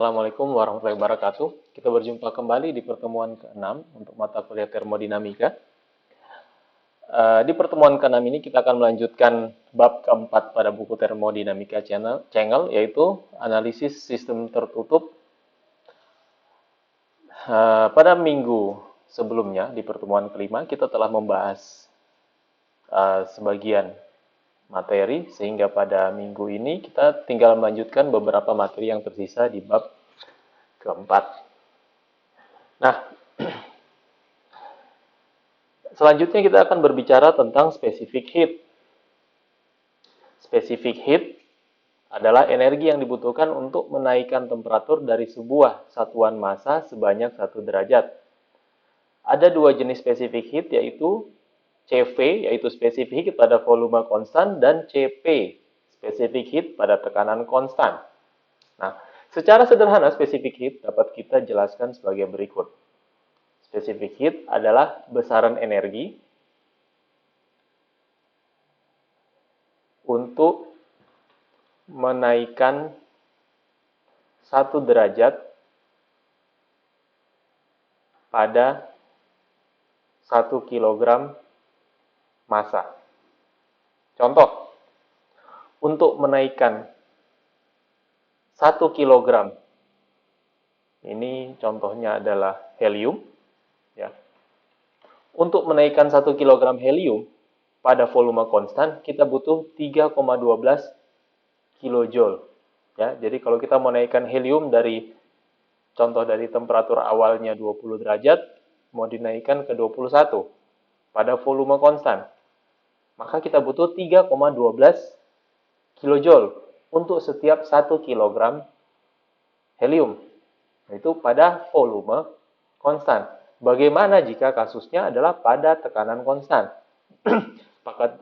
Assalamualaikum warahmatullahi wabarakatuh. Kita berjumpa kembali di pertemuan ke-6 untuk mata kuliah termodinamika. Di pertemuan ke-6 ini kita akan melanjutkan bab keempat pada buku termodinamika Cengel, yaitu analisis sistem tertutup. Pada minggu sebelumnya, di pertemuan kelima, kita telah membahas sebagian materi, sehingga pada minggu ini kita tinggal melanjutkan beberapa materi yang tersisa di bab keempat. Nah, selanjutnya kita akan berbicara tentang specific heat. Specific heat adalah energi yang dibutuhkan untuk menaikkan temperatur dari sebuah satuan massa sebanyak 1 derajat. Ada dua jenis specific heat, yaitu CV, yaitu specific heat pada volume konstan, dan CP, specific heat pada tekanan konstan. Nah, secara sederhana specific heat dapat kita jelaskan sebagai berikut. Specific heat adalah besaran energi untuk menaikkan 1 derajat pada 1 kilogram massa. Contoh, untuk menaikkan 1 kilogram, ini contohnya adalah helium, ya. Untuk menaikkan 1 kilogram helium pada volume konstan, kita butuh 3,12 kilojoule. Ya, jadi kalau kita mau naikkan helium dari contoh dari temperatur awalnya 20 derajat, mau dinaikkan ke 21 pada volume konstan, maka kita butuh 3,12 kilojoule untuk setiap 1 kilogram helium. Itu pada volume konstan. Bagaimana jika kasusnya adalah pada tekanan konstan?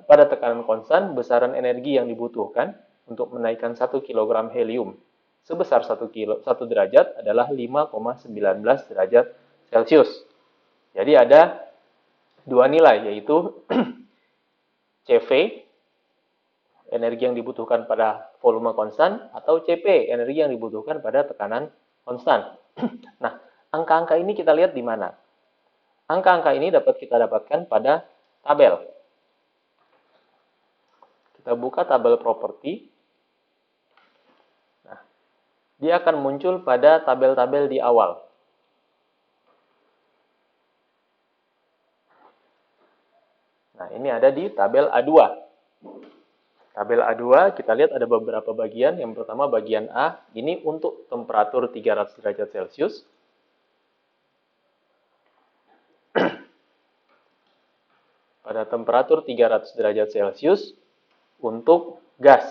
Pada tekanan konstan, besaran energi yang dibutuhkan untuk menaikkan 1 kg helium sebesar 1 derajat adalah 5,19 derajat Celcius. Jadi ada dua nilai, yaitu CV, energi yang dibutuhkan pada volume konstan, atau CP, energi yang dibutuhkan pada tekanan konstan. Nah, angka-angka ini kita lihat di mana? Angka-angka ini dapat kita dapatkan pada tabel. Kita buka tabel properti. Nah, dia akan muncul pada tabel-tabel di awal. Nah, ini ada di tabel A2. Tabel A2 kita lihat ada beberapa bagian. Yang pertama bagian A, ini untuk temperatur 300 derajat Celcius. Pada temperatur 300 derajat Celcius untuk gas.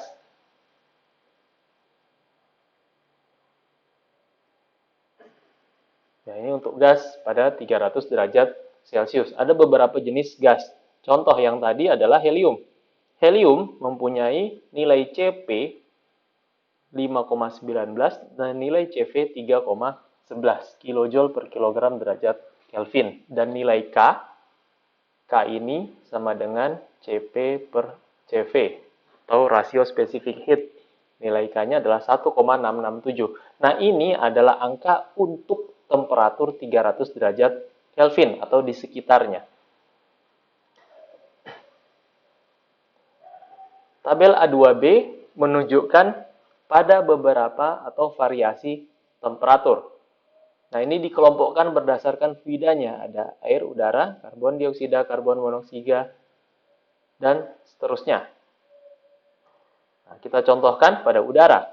Nah, ini untuk gas pada 300 derajat Celcius. Ada beberapa jenis gas. Contoh yang tadi adalah helium. Helium mempunyai nilai Cp 5,19 dan nilai Cv 3,11 kJ per kilogram derajat Kelvin. Dan nilai K ini sama dengan Cp per Cv atau rasio specific heat. Nilai K-nya adalah 1,667. Nah, ini adalah angka untuk temperatur 300 derajat Kelvin atau di sekitarnya. Tabel A2B menunjukkan pada beberapa atau variasi temperatur. Nah, ini dikelompokkan berdasarkan VIDA-nya. Ada air, udara, karbon dioksida, karbon monoksida, dan seterusnya. Nah, kita contohkan pada udara.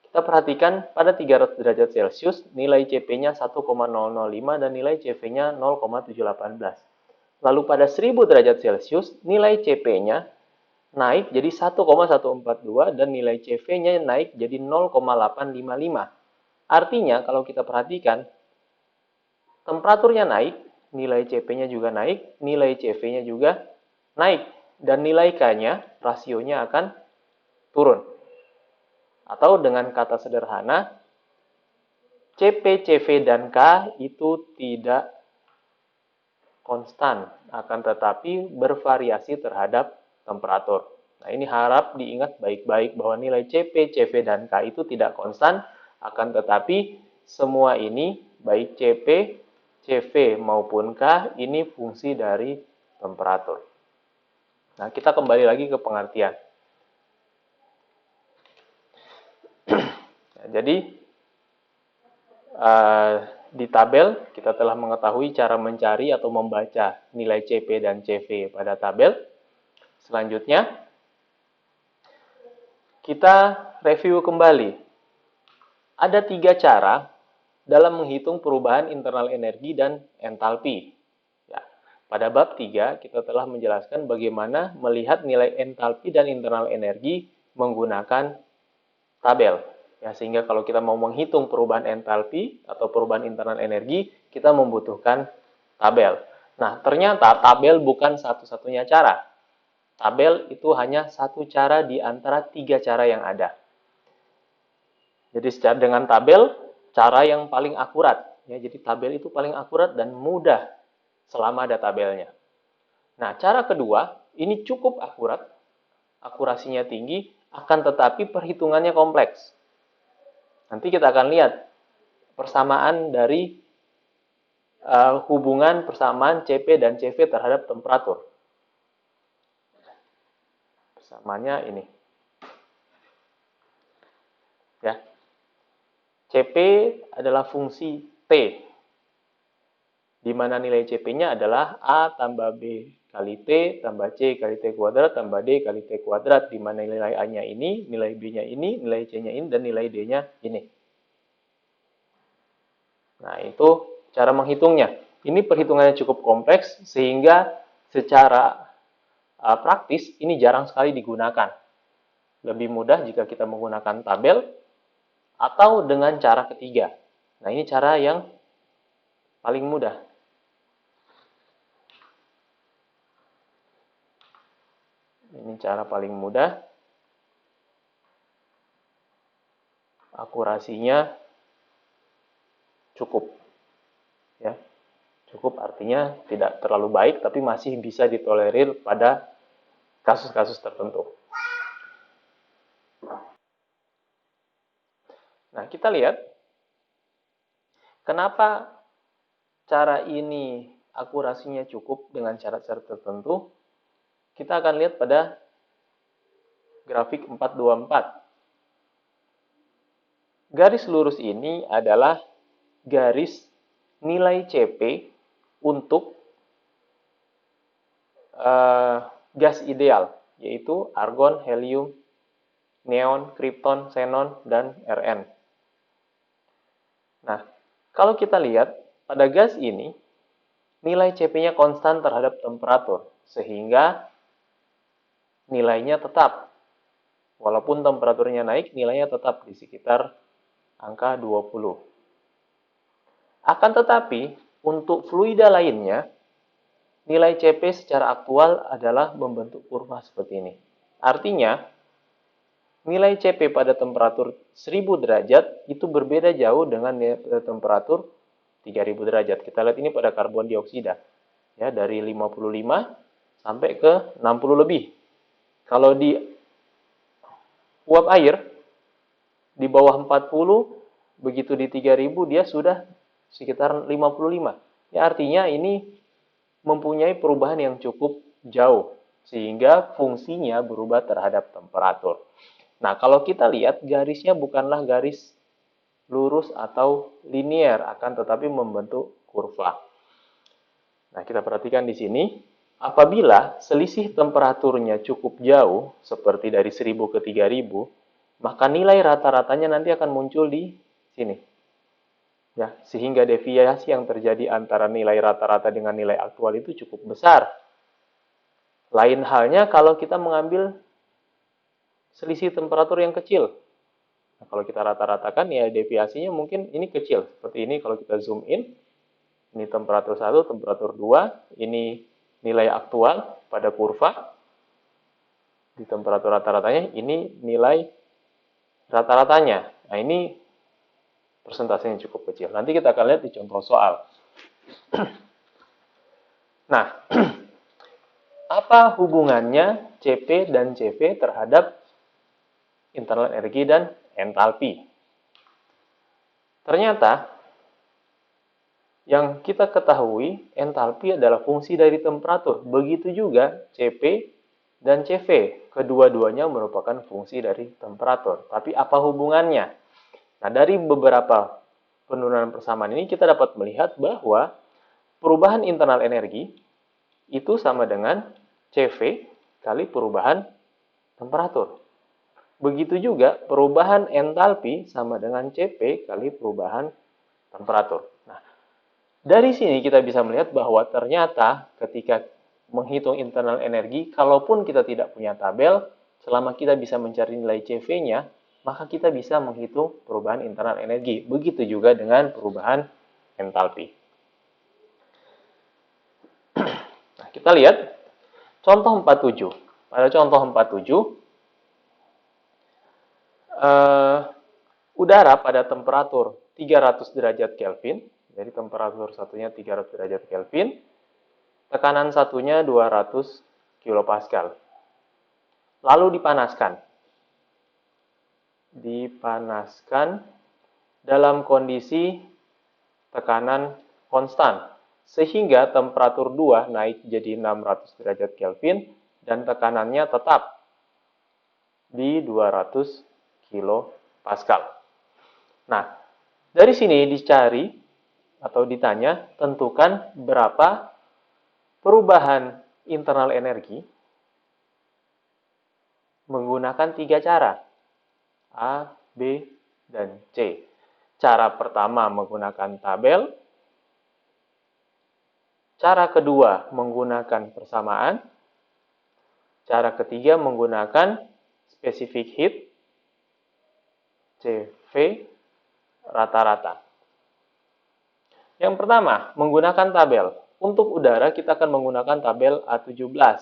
Kita perhatikan pada 300 derajat Celcius, nilai Cp-nya 1,005 dan nilai Cv-nya 0,718. Lalu pada 1000 derajat Celcius, nilai Cp-nya naik jadi 1,142 dan nilai CV-nya naik jadi 0,855. Artinya kalau kita perhatikan, temperaturnya naik, nilai CP-nya juga naik, nilai CV-nya juga naik, dan nilai K-nya, rasionya akan turun. Atau dengan kata sederhana, CP, CV, dan K itu tidak konstan, akan tetapi bervariasi terhadap temperatur. Nah, ini harap diingat baik-baik bahwa nilai CP, CV, dan K itu tidak konstan, Akan tetapi semua ini baik CP, CV maupun K ini fungsi dari temperatur. Nah, kita kembali lagi ke pengertian. Nah, jadi di tabel kita telah mengetahui cara mencari atau membaca nilai CP dan CV pada tabel. Selanjutnya, kita review kembali. Ada 3 cara dalam menghitung perubahan internal energi dan entalpi. Ya, pada bab 3, kita telah menjelaskan bagaimana melihat nilai entalpi dan internal energi menggunakan tabel. Ya, sehingga kalau kita mau menghitung perubahan entalpi atau perubahan internal energi, kita membutuhkan tabel. Nah, ternyata tabel bukan satu-satunya cara. Tabel itu hanya satu cara di antara 3 cara yang ada. Jadi dengan tabel, cara yang paling akurat. Ya, jadi tabel itu paling akurat dan mudah selama ada tabelnya. Nah, cara kedua, ini cukup akurat, akurasinya tinggi, akan tetapi perhitungannya kompleks. Nanti kita akan lihat persamaan dari hubungan persamaan CP dan CV terhadap temperatur. Persamaannya ini. Ya. CP adalah fungsi T, di mana nilai CP-nya adalah A tambah B kali T tambah C kali T kuadrat tambah D kali T kuadrat, di mana nilai A-nya ini, nilai B-nya ini, nilai C-nya ini, dan nilai D-nya ini. Nah, itu cara menghitungnya. Ini perhitungannya cukup kompleks, sehingga secara praktis ini jarang sekali digunakan. Lebih mudah jika kita menggunakan tabel atau dengan cara ketiga. Nah, ini cara yang paling mudah. Ini cara paling mudah. Akurasinya cukup. Ya. Cukup artinya tidak terlalu baik, tapi masih bisa ditolerir pada kasus-kasus tertentu. Nah, kita lihat kenapa cara ini akurasinya cukup dengan syarat-syarat tertentu. Kita akan lihat pada grafik 424. Garis lurus ini adalah garis nilai CP untuk gas ideal, yaitu argon, helium, neon, krypton, xenon, dan Rn. Nah, kalau kita lihat pada gas ini, nilai CP-nya konstan terhadap temperatur, sehingga nilainya tetap. Walaupun temperaturnya naik, nilainya tetap di sekitar angka 20. Akan tetapi, untuk fluida lainnya, nilai CP secara aktual adalah membentuk kurva seperti ini. Artinya, nilai CP pada temperatur 1000 derajat itu berbeda jauh dengan nilai pada temperatur 3000 derajat. Kita lihat ini pada karbon dioksida. Ya, dari 55 sampai ke 60 lebih. Kalau di uap air, di bawah 40, begitu di 3000 dia sudah sekitar 55. Ya, artinya ini mempunyai perubahan yang cukup jauh, sehingga fungsinya berubah terhadap temperatur. Nah, kalau kita lihat, garisnya bukanlah garis lurus atau linier, akan tetapi membentuk kurva. Nah, kita perhatikan di sini, apabila selisih temperaturnya cukup jauh, seperti dari 1000 ke 3000, maka nilai rata-ratanya nanti akan muncul di sini. Ya, sehingga deviasi yang terjadi antara nilai rata-rata dengan nilai aktual itu cukup besar. Lain halnya kalau kita mengambil selisih temperatur yang kecil. Nah, kalau kita rata-ratakan ya deviasinya mungkin ini kecil. Seperti ini kalau kita zoom in, ini temperatur 1, temperatur 2, ini nilai aktual pada kurva. Di temperatur rata-ratanya, ini nilai rata-ratanya. Nah, ini persentasenya cukup kecil. Nanti kita akan lihat di contoh soal. Nah, apa hubungannya CP dan CV terhadap internal energi dan entalpi? Ternyata yang kita ketahui, entalpi adalah fungsi dari temperatur. Begitu juga Cp dan Cv. Kedua-duanya merupakan fungsi dari temperatur. Tapi apa hubungannya? Nah, dari beberapa penurunan persamaan ini kita dapat melihat bahwa perubahan internal energi itu sama dengan Cv kali perubahan temperatur. Begitu juga perubahan entalpi sama dengan Cp kali perubahan temperatur. Nah, dari sini kita bisa melihat bahwa ternyata ketika menghitung internal energi, kalaupun kita tidak punya tabel, selama kita bisa mencari nilai CV-nya, maka kita bisa menghitung perubahan internal energi. Begitu juga dengan perubahan entalpi. Nah, kita lihat contoh 47. Pada contoh 47, udara pada temperatur 300 derajat Kelvin, jadi temperatur satunya 300 derajat Kelvin, tekanan satunya 200 kilopascal. Lalu dipanaskan. Dipanaskan dalam kondisi tekanan konstan, sehingga temperatur 2 naik jadi 600 derajat Kelvin dan tekanannya tetap di 200 kilopascal. Nah, dari sini dicari atau ditanya, tentukan berapa perubahan internal energi menggunakan 3 cara, A, B, dan C. Cara pertama menggunakan tabel, cara kedua menggunakan persamaan, cara ketiga menggunakan specific heat, CV, rata-rata. Yang pertama, menggunakan tabel. Untuk udara, kita akan menggunakan tabel A17.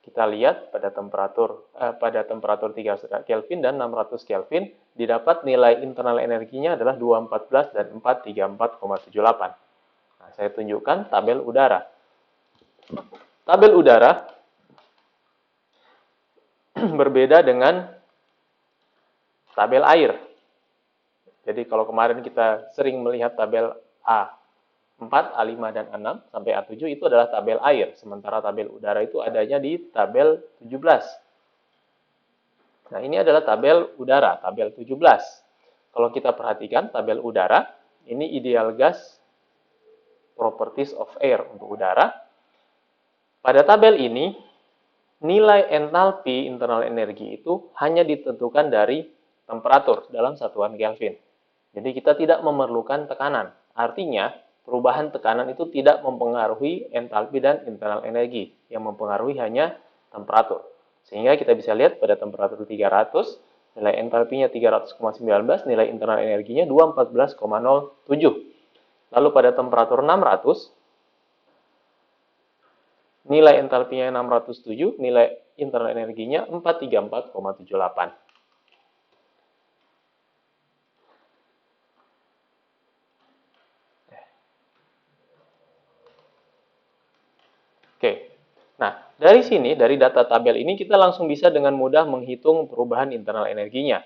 Kita lihat pada temperatur 300 Kelvin dan 600 Kelvin, didapat nilai internal energinya adalah 214 dan 434,78. Nah, saya tunjukkan tabel udara. Tabel udara berbeda dengan tabel air. Jadi kalau kemarin kita sering melihat tabel A4, A5, dan A6 sampai A7 itu adalah tabel air. Sementara tabel udara itu adanya di tabel 17. Nah, ini adalah tabel udara, tabel 17. Kalau kita perhatikan tabel udara, ini ideal gas properties of air untuk udara. Pada tabel ini, nilai entalpi internal energi itu hanya ditentukan dari temperatur dalam satuan Kelvin. Jadi kita tidak memerlukan tekanan. Artinya, perubahan tekanan itu tidak mempengaruhi entalpi dan internal energi. Yang mempengaruhi hanya temperatur. Sehingga kita bisa lihat pada temperatur 300, nilai entalpinya 300,19, nilai internal energinya 214,07. Lalu pada temperatur 600, nilai entalpinya 607, nilai internal energinya 434,78. Oke, nah dari sini, dari data tabel ini kita langsung bisa dengan mudah menghitung perubahan internal energinya.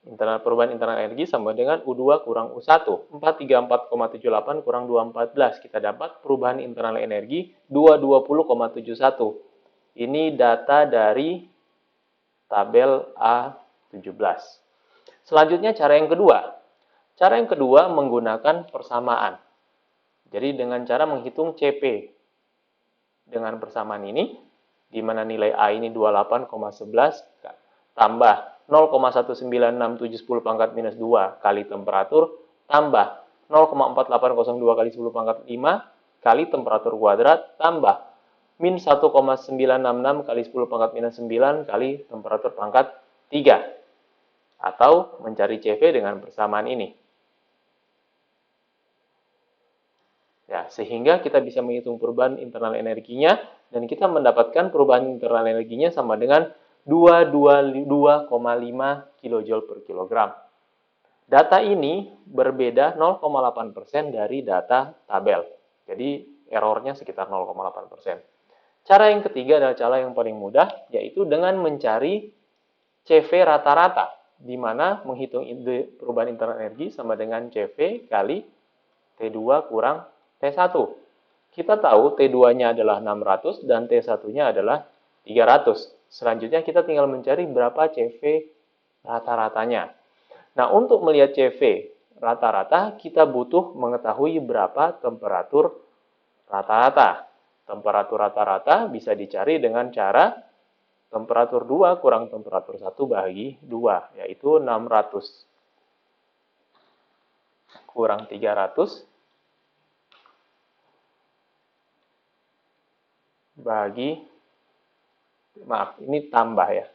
Perubahan internal energi sama dengan U2 kurang U1. 434,78 kurang 214. Kita dapat perubahan internal energi 220,71. Ini data dari tabel A17. Selanjutnya cara yang kedua. Cara yang kedua menggunakan persamaan. Jadi dengan cara menghitung CP. Dengan persamaan ini, di mana nilai A ini 28,11 tambah 0,19670 pangkat minus 2 kali temperatur tambah 0,4802 kali 10 pangkat 5 kali temperatur kuadrat tambah min 1,966 kali 10 pangkat minus 9 kali temperatur pangkat 3. Atau mencari CV dengan persamaan ini. Ya, sehingga kita bisa menghitung perubahan internal energinya dan kita mendapatkan perubahan internal energinya sama dengan 222,5 kJ per kilogram. Data ini berbeda 0,8% dari data tabel. Jadi errornya sekitar 0,8%. Cara yang ketiga adalah cara yang paling mudah, yaitu dengan mencari CV rata-rata. di mana menghitung perubahan internal energi sama dengan CV kali T2 kurang T1. Kita tahu T2-nya adalah 600 dan T1-nya adalah 300. Selanjutnya kita tinggal mencari berapa CV rata-ratanya. Nah, untuk melihat CV rata-rata, kita butuh mengetahui berapa temperatur rata-rata. Temperatur rata-rata bisa dicari dengan cara temperatur 2 kurang temperatur 1 bagi 2, yaitu 600 kurang 300 bagi, maaf, ini tambah ya.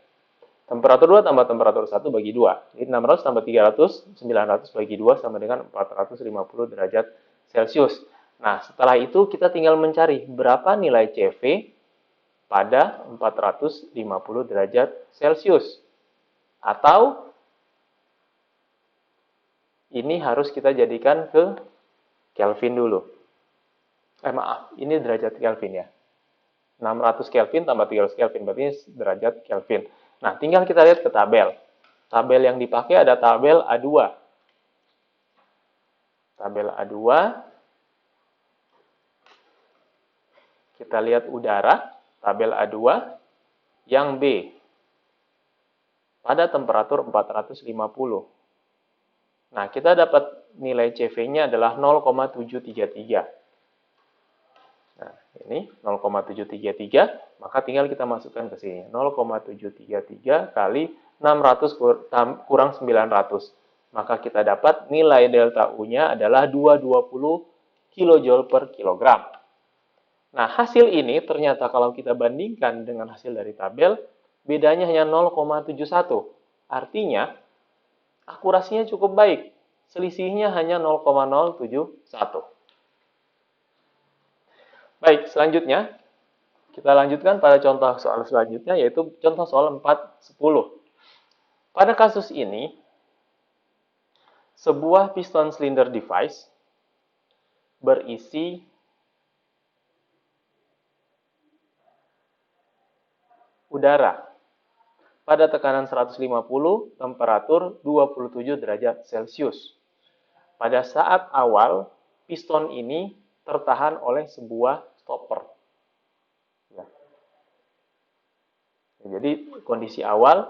Temperatur 2 tambah temperatur 1 bagi 2. Jadi 600 tambah 300, 900 bagi 2 sama dengan 450 derajat Celcius. Nah, setelah itu kita tinggal mencari berapa nilai CV pada 450 derajat Celcius. Atau ini harus kita jadikan ke Kelvin dulu. Maaf, ini derajat Kelvin ya. 600 Kelvin tambah 300 Kelvin, berarti ini derajat Kelvin. Nah, tinggal kita lihat ke tabel. Tabel yang dipakai ada tabel A2. Tabel A2. Kita lihat udara, tabel A2 yang B. Pada temperatur 450. Nah, kita dapat nilai CV-nya adalah 0,733. Nah, ini 0,733, maka tinggal kita masukkan ke sini. 0,733 kali 600 kurang 900. Maka kita dapat nilai delta U-nya adalah 220 kJ per kilogram. Nah, hasil ini ternyata kalau kita bandingkan dengan hasil dari tabel, bedanya hanya 0,71. Artinya, akurasinya cukup baik. Selisihnya hanya 0,071. Baik, selanjutnya kita lanjutkan pada contoh soal selanjutnya, yaitu contoh soal 4.10. Pada kasus ini, sebuah piston cylinder device berisi udara pada tekanan 150, temperatur 27 derajat Celcius. Pada saat awal, piston ini tertahan oleh sebuah stopper. Ya. Jadi kondisi awal,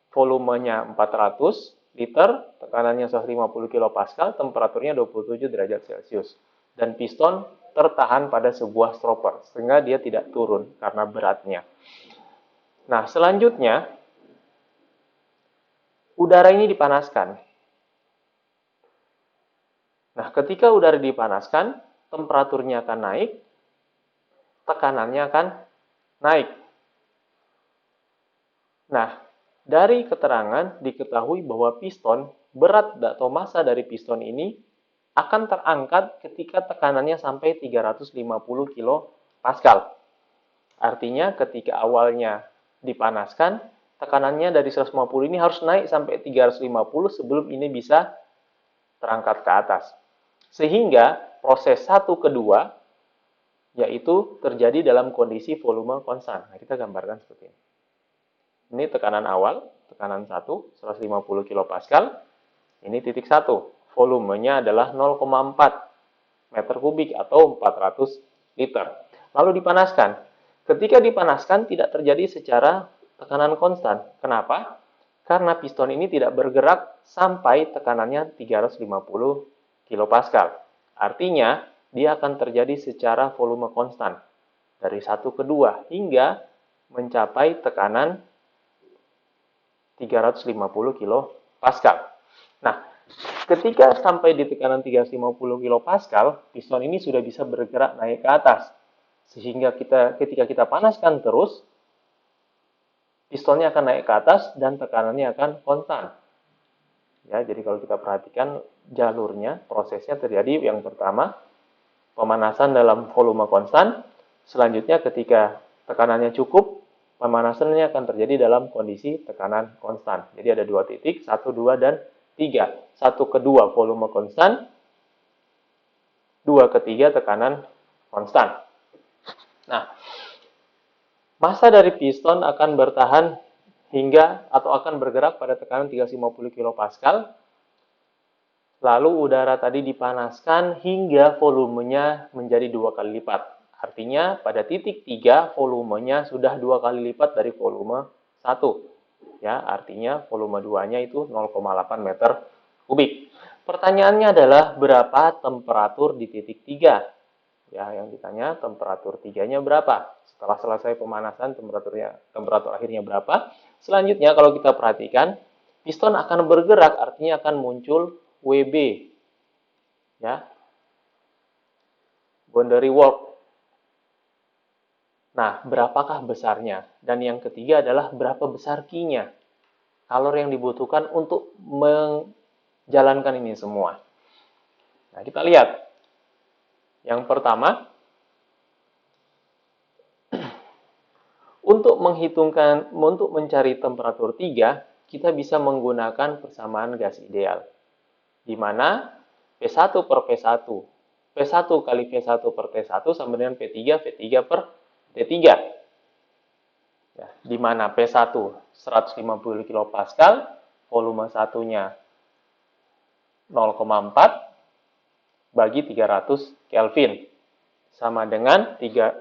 volumenya 400 liter, tekanannya 150 kPa, temperaturnya 27 derajat Celcius. Dan piston tertahan pada sebuah stopper, sehingga dia tidak turun karena beratnya. Nah, selanjutnya, udara ini dipanaskan. Nah, ketika udara dipanaskan, temperaturnya akan naik, tekanannya akan naik. Nah, dari keterangan diketahui bahwa piston, berat atau massa dari piston ini akan terangkat ketika tekanannya sampai 350 kPa. Artinya, ketika awalnya dipanaskan, tekanannya dari 150 ini harus naik sampai 350 sebelum ini bisa terangkat ke atas. Sehingga proses 1 ke 2 yaitu terjadi dalam kondisi volume konstan. Nah, kita gambarkan seperti ini. Ini tekanan awal, tekanan 1, 150 kPa. Ini titik 1. Volumenya adalah 0,4 meter kubik atau 400 liter. Lalu dipanaskan. Ketika dipanaskan tidak terjadi secara tekanan konstan. Kenapa? Karena piston ini tidak bergerak sampai tekanannya 350 kPa. Artinya, dia akan terjadi secara volume konstan. Dari 1 ke 2 hingga mencapai tekanan 350 kPa. Nah, ketika sampai di tekanan 350 kPa, piston ini sudah bisa bergerak naik ke atas. Sehingga ketika kita panaskan terus, pistonnya akan naik ke atas dan tekanannya akan konstan. Ya, jadi kalau kita perhatikan jalurnya, prosesnya terjadi yang pertama, pemanasan dalam volume konstan. Selanjutnya ketika tekanannya cukup, pemanasannya akan terjadi dalam kondisi tekanan konstan. Jadi ada 2 titik, 1, 2, dan 3. 1 ke 2 volume konstan, 2 ke 3 tekanan konstan. Nah, massa dari piston akan bertahan hingga atau akan bergerak pada tekanan 350 kPa. Lalu udara tadi dipanaskan hingga volumenya menjadi 2 kali lipat. Artinya pada titik 3 volumenya sudah 2 kali lipat dari volume 1. Ya, artinya volume 2-nya itu 0,8 meter kubik. Pertanyaannya adalah berapa temperatur di titik 3? Ya, yang ditanya temperatur 3-nya berapa? Setelah selesai pemanasan temperatur akhirnya berapa? Selanjutnya kalau kita perhatikan, piston akan bergerak, artinya akan muncul WB. Ya. Boundary work. Nah, berapakah besarnya? Dan yang ketiga adalah berapa besar Q-nya? Kalori yang dibutuhkan untuk menjalankan ini semua. Nah, kita lihat. Yang pertama, untuk mencari temperatur 3, kita bisa menggunakan persamaan gas ideal. Di mana P1 per P1. P1 kali V1 per T1 sama dengan P3, V3 per T3. Ya, di mana P1 150 kPa, volume 1-nya 0,4 bagi 300 Kelvin. Sama dengan P3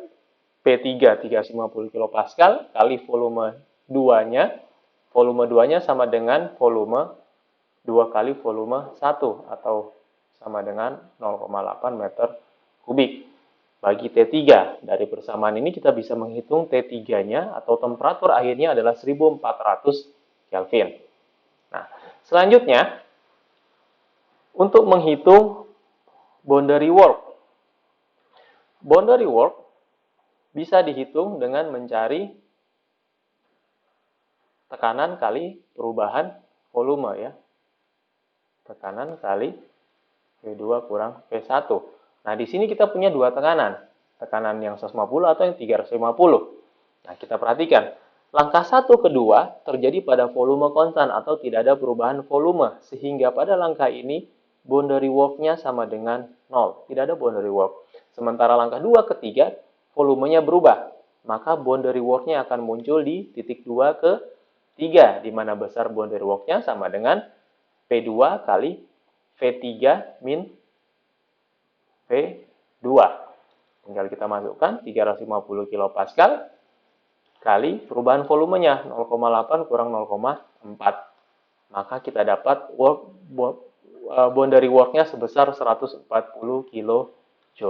350 kPa kali volume 2-nya. Volume 2-nya sama dengan volume 2 kali volume 1 atau sama dengan 0,8 meter kubik. Bagi T3, dari persamaan ini kita bisa menghitung T3-nya atau temperatur akhirnya adalah 1400 Kelvin. Nah, selanjutnya, untuk menghitung boundary work. Boundary work bisa dihitung dengan mencari tekanan kali perubahan volume ya. Tekanan kali V2 kurang V1. Nah, di sini kita punya dua tekanan. Tekanan yang 150 atau yang 350. Nah, kita perhatikan. Langkah 1 kedua terjadi pada volume konstan atau tidak ada perubahan volume. Sehingga pada langkah ini boundary work-nya sama dengan 0. Tidak ada boundary work. Sementara langkah 2 ketiga, volumenya berubah. Maka boundary work-nya akan muncul di titik 2 ke 3. Di mana besar boundary work-nya sama dengan P2 kali V3 min V2. Tinggal kita masukkan 350 kPa kali perubahan volumenya 0,8 kurang 0,4. Maka kita dapat boundary work-nya sebesar 140 kJ.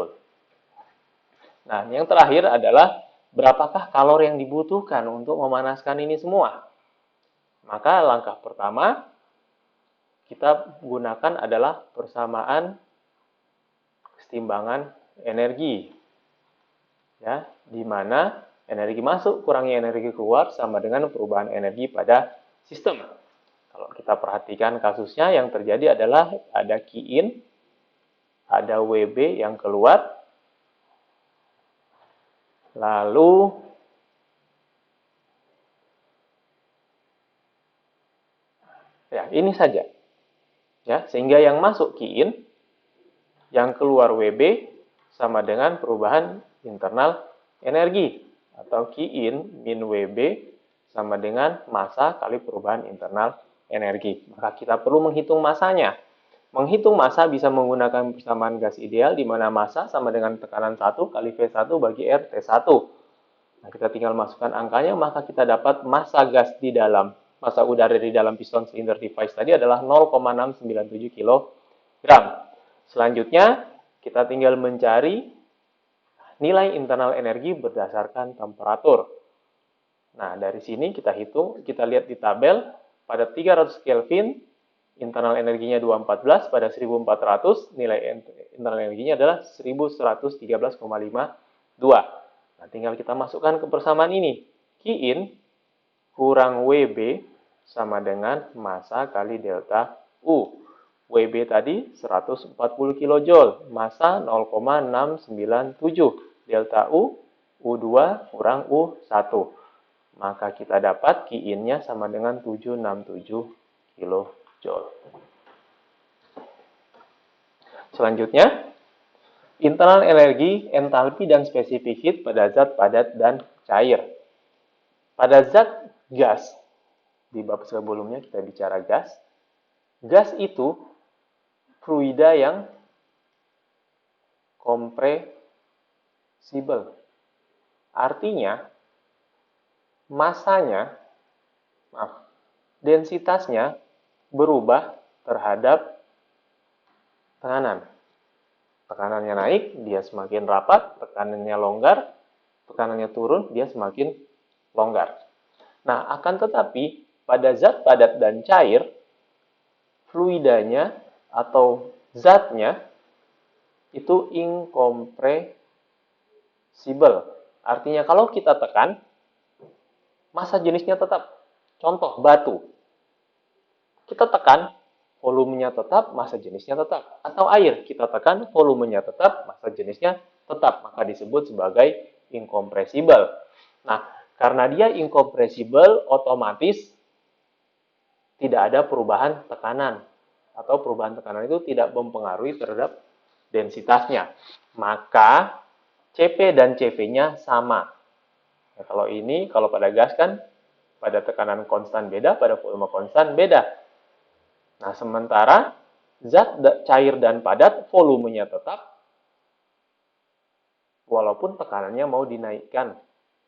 Nah, yang terakhir adalah berapakah kalori yang dibutuhkan untuk memanaskan ini semua? Maka langkah pertama kita gunakan adalah persamaan kesetimbangan energi. Ya, di mana energi masuk kurangnya energi keluar sama dengan perubahan energi pada sistem. Kalau kita perhatikan kasusnya yang terjadi adalah ada Q-in, ada WB yang keluar, lalu ya ini saja. Ya, sehingga yang masuk Q-in, yang keluar WB sama dengan perubahan internal energi atau Q-in min WB sama dengan massa kali perubahan internal energi. Maka kita perlu menghitung massanya. Menghitung massa bisa menggunakan persamaan gas ideal di mana massa sama dengan tekanan 1 kali V1 bagi R T1. Nah, kita tinggal masukkan angkanya, maka kita dapat massa gas di dalam, massa udara di dalam piston silinder device tadi adalah 0,697 kg. Selanjutnya, kita tinggal mencari nilai internal energi berdasarkan temperatur. Nah, dari sini kita hitung, kita lihat di tabel, pada 300 Kelvin, internal energinya 214, pada 1400, nilai internal energinya adalah 1113,52. Nah, tinggal kita masukkan ke persamaan ini. Q-in kurang WB sama dengan massa kali delta U. WB tadi 140 kJ, massa 0,697. Delta U, U2 kurang U1. Maka kita dapat Q-in-nya sama dengan 767 kJ. Selanjutnya, internal energi, entalpi, dan spesifik heat pada zat padat dan cair. Pada zat gas, di bab sebelumnya kita bicara gas. Gas itu fluida yang kompresibel. Artinya, densitasnya berubah terhadap tekanan. Tekanannya naik, dia semakin rapat, tekanannya longgar, tekanannya turun, dia semakin longgar. Nah, akan tetapi pada zat padat dan cair, fluidanya atau zatnya itu incompressible. Artinya kalau kita tekan, massa jenisnya tetap. Contoh, batu. Kita tekan, volumenya tetap, massa jenisnya tetap. Atau air, kita tekan, volumenya tetap, massa jenisnya tetap. Maka disebut sebagai incompressible. Nah, karena dia incompressible, otomatis tidak ada perubahan tekanan. Atau perubahan tekanan itu tidak mempengaruhi terhadap densitasnya. Maka Cp dan Cv-nya sama. Nah, kalau pada gas kan, pada tekanan konstan beda, pada volume konstan beda. Nah, sementara zat cair dan padat, volumenya tetap, walaupun tekanannya mau dinaikkan,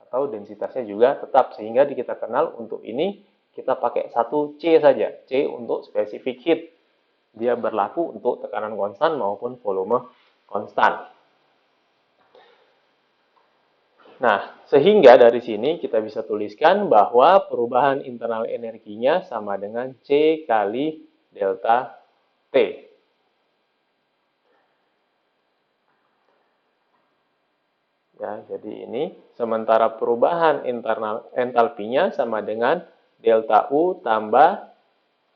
atau densitasnya juga tetap. Sehingga kita kenal untuk ini, kita pakai satu C saja. C untuk specific heat. Dia berlaku untuk tekanan konstan maupun volume konstan. Nah, sehingga dari sini kita bisa tuliskan bahwa perubahan internal energinya sama dengan C kali delta T. Ya, jadi ini sementara perubahan internal entalpinya sama dengan delta U tambah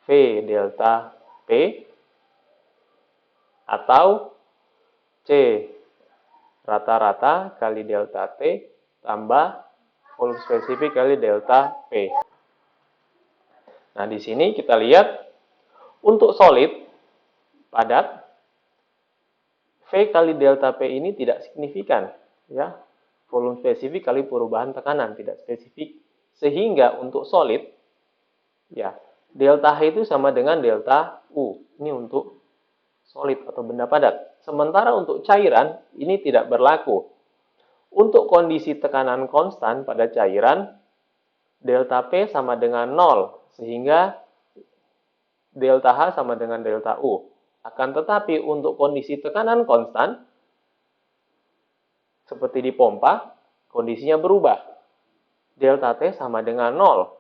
V delta P atau C rata-rata kali delta T tambah volume spesifik kali delta P. Nah, di sini kita lihat untuk solid padat V kali delta P ini tidak signifikan, ya. Volume spesifik kali perubahan tekanan tidak spesifik. Sehingga untuk solid, ya, delta H itu sama dengan delta U. Ini untuk solid atau benda padat. Sementara untuk cairan ini tidak berlaku. Untuk kondisi tekanan konstan pada cairan, delta P sama dengan 0, sehingga delta H sama dengan delta U. Akan tetapi untuk kondisi tekanan konstan, seperti di pompa, kondisinya berubah. Delta T sama dengan 0.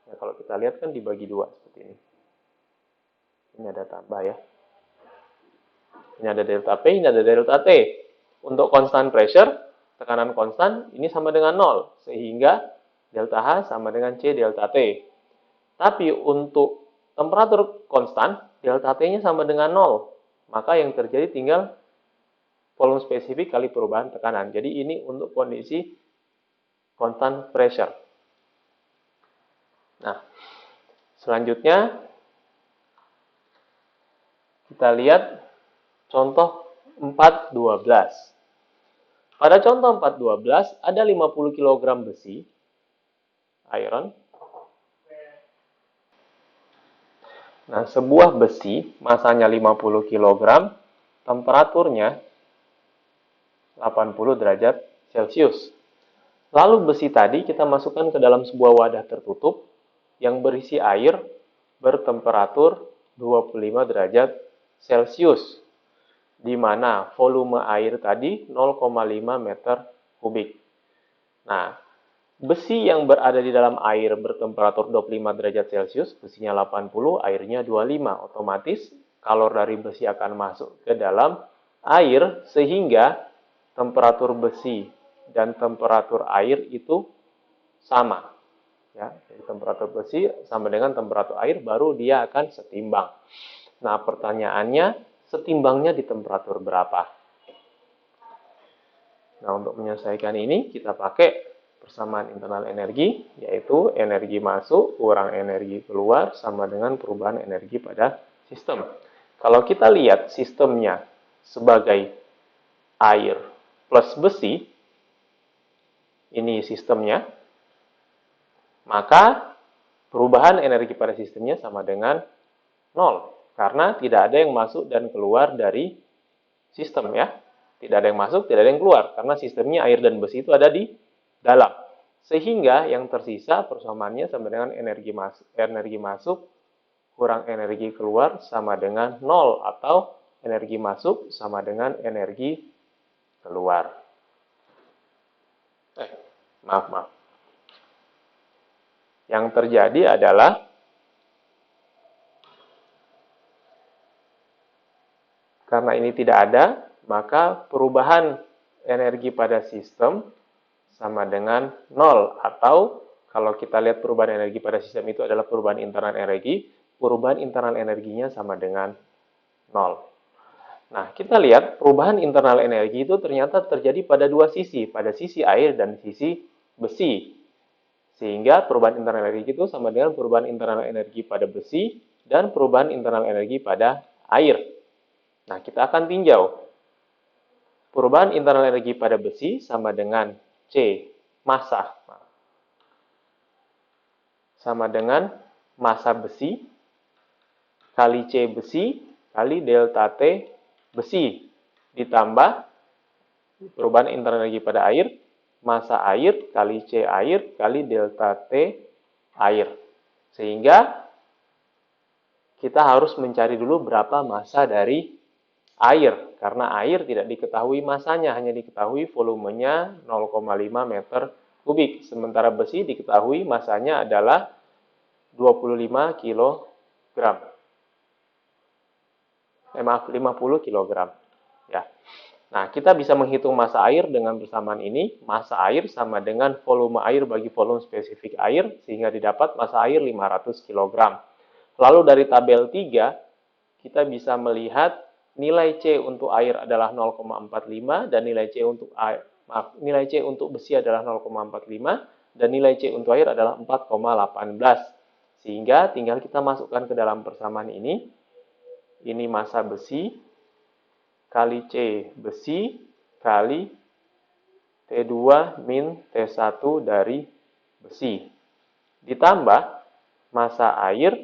Ya, kalau kita lihat kan dibagi 2 seperti ini. Ini ada tambah ya. Ini ada delta P, ini ada delta T. Untuk constant pressure, tekanan konstan, ini sama dengan 0. Sehingga delta H sama dengan C delta T. Tapi untuk temperatur konstan, delta T-nya sama dengan 0. Maka yang terjadi tinggal volume spesifik kali perubahan tekanan. Jadi ini untuk kondisi constant pressure. Nah, selanjutnya kita lihat contoh 4.12. Pada contoh 4.12 ada 50 kg besi, iron. Nah, sebuah besi masanya 50 kg, temperaturnya 80 derajat Celcius. Lalu besi tadi kita masukkan ke dalam sebuah wadah tertutup yang berisi air bertemperatur 25 derajat Celcius, di mana volume air tadi 0,5 meter kubik. Nah, besi yang berada di dalam air bertemperatur 25 derajat Celcius, besinya 80, airnya 25. Otomatis kalor dari besi akan masuk ke dalam air sehingga temperatur besi dan temperatur air itu sama. Ya, jadi temperatur besi sama dengan temperatur air, baru dia akan setimbang. Nah, pertanyaannya, setimbangnya di temperatur berapa? Nah, untuk menyelesaikan ini, kita pakai persamaan internal energi, yaitu energi masuk kurang energi keluar sama dengan perubahan energi pada sistem. Kalau kita lihat sistemnya sebagai air plus besi, ini sistemnya, maka perubahan energi pada sistemnya sama dengan 0. Karena tidak ada yang masuk dan keluar dari sistem ya. Tidak ada yang masuk, tidak ada yang keluar. Karena sistemnya air dan besi itu ada di dalam. Sehingga yang tersisa persamaannya sama dengan energi masuk kurang energi keluar sama dengan 0. Atau energi masuk sama dengan energi keluar. Maaf. Yang terjadi adalah karena ini tidak ada, maka perubahan energi pada sistem sama dengan 0. Atau kalau kita lihat perubahan energi pada sistem itu adalah perubahan internal energi, perubahan internal energinya sama dengan 0. Nah, kita lihat perubahan internal energi itu ternyata terjadi pada dua sisi, pada sisi air dan sisi besi. Sehingga perubahan internal energi itu sama dengan perubahan internal energi pada besi dan perubahan internal energi pada air. Nah, kita akan tinjau. Perubahan internal energi pada besi sama dengan C, massa. Sama dengan massa besi kali C besi kali delta T besi. Ditambah perubahan internal energi pada air, massa air kali C air kali delta T air. Sehingga kita harus mencari dulu berapa massa dari air. Karena air tidak diketahui massanya, hanya diketahui volumenya 0,5 meter kubik. Sementara besi diketahui massanya adalah 25 kg. 50 kg. Ya. Nah, kita bisa menghitung massa air dengan persamaan ini. Massa air sama dengan volume air bagi volume spesifik air, sehingga didapat massa air 500 kg. Lalu dari tabel 3, kita bisa melihat nilai C untuk air adalah 0,45 dan nilai C untuk besi adalah 0,45 dan nilai C untuk air adalah 4,18. Sehingga tinggal kita masukkan ke dalam persamaan ini. Ini massa besi kali C besi kali T2 min T1 dari besi. Ditambah massa air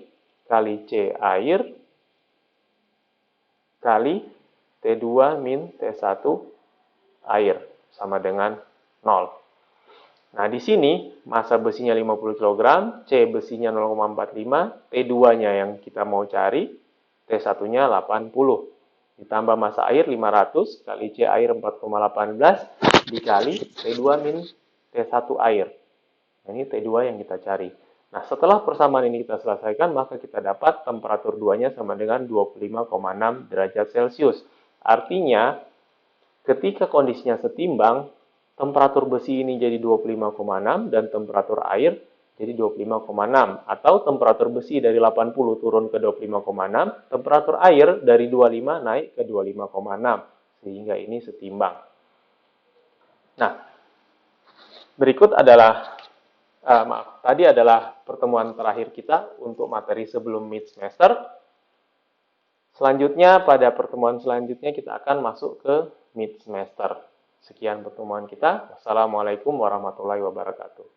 kali C air kali T2 min T1 air sama dengan 0. Nah, di sini massa besinya 50 kg, C besinya 0,45, T2-nya yang kita mau cari, T1-nya 80. Ditambah massa air 500 kali C air 4,18 dikali T2 min T1 air. Nah, ini T2 yang kita cari. Nah, setelah persamaan ini kita selesaikan, maka kita dapat temperatur 2-nya sama dengan 25,6 derajat Celcius. Artinya, ketika kondisinya setimbang, temperatur besi ini jadi 25,6 dan temperatur air jadi 25,6. Atau temperatur besi dari 80 turun ke 25,6, temperatur air dari 25 naik ke 25,6. Sehingga ini setimbang. Nah, berikut adalah tadi adalah pertemuan terakhir kita untuk materi sebelum mid semester. Selanjutnya, pada pertemuan selanjutnya kita akan masuk ke mid semester. Sekian pertemuan kita. Wassalamualaikum warahmatullahi wabarakatuh.